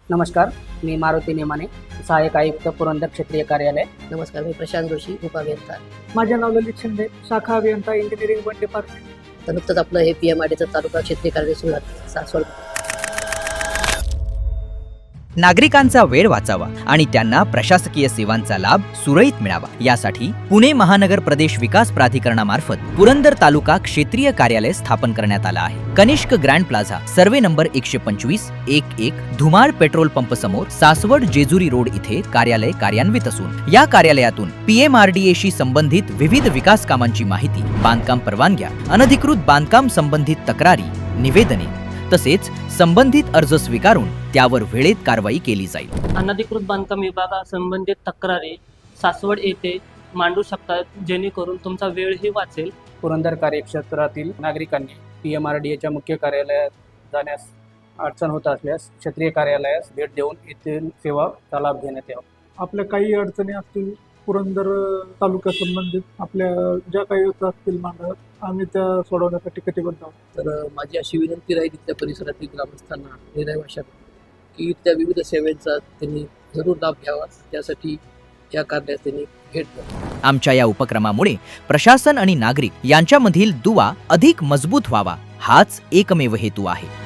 नमस्कार, मी मारुती नेमाने, सहाय्यक आयुक्त पुरंदर क्षेत्रीय कार्यालय. नमस्कार, मी प्रशांत जोशी, उपअभियंता. माझे नाव ललित शिंदे, शाखा अभियंता इंजिनिअरिंग वन डिपार्टमेंट. तर नुकतंच आपलं हे PMRDचं तालुका क्षेत्रीय कार्यालय सुरू झालं सासवड. नागरिकांचा वेळ वाचावा आणि त्यांना प्रशासकीय सेवांचा लाभ सुरळीत मिळावा यासाठी पुणे महानगर प्रदेश विकास प्राधिकरणामार्फत पुरंदर तालुका क्षेत्रीय कार्यालय स्थापन करण्यात आलं आहे. Kanishk grand plaza, survey number 125-11 Dhumal petrol pump समोर, सासवड जेजुरी रोड इथे कार्यालय कार्यान्वित असून या कार्यालयातून PMRDAशी संबंधित विविध विकास कामांची माहिती, बांधकाम परवानग्या, अनधिकृत बांधकाम संबंधित तक्रारी, निवेदने तसेच संबंधित अर्ज स्वीकारून त्यावर वेळेत कारवाई केली जाईल. अनधिकृत बांधकाम विभागासंबंधित तक्रारी सासवड येथे मांडू शकतात, जेणेकरून तुमचा वेळही वाचेल. पुरंदर कार्यक्षेत्रातील नागरिकांनी PMRDAच्या मुख्य कार्यालयात जाण्यास अडचण होत असल्यास क्षेत्रीय कार्यालयास भेट देऊन येथील सेवाचा लाभ घेण्यात यावा. आपल्या काही अडचणी असतील पुरंदर तालुक्या संबंधित, आपल्या ज्या काही असतील मांडळात, आम्ही त्या सोडवण्यासाठी कटिबद्ध आहोत. तर माझी अशी विनंती राहील तिथल्या परिसरातील ग्रामस्थांना, रहिवाशांना, की त्या विविध सेवांचा त्यांनी जरूर लाभ घ्यावा. त्यासाठी या कार्यालयात त्यांनी भेट द्यावी. आमच्या या उपक्रमामुळे प्रशासन आणि नागरिक यांच्यामधील दुवा अधिक मजबूत व्हावा हाच एकमेव हेतू आहे.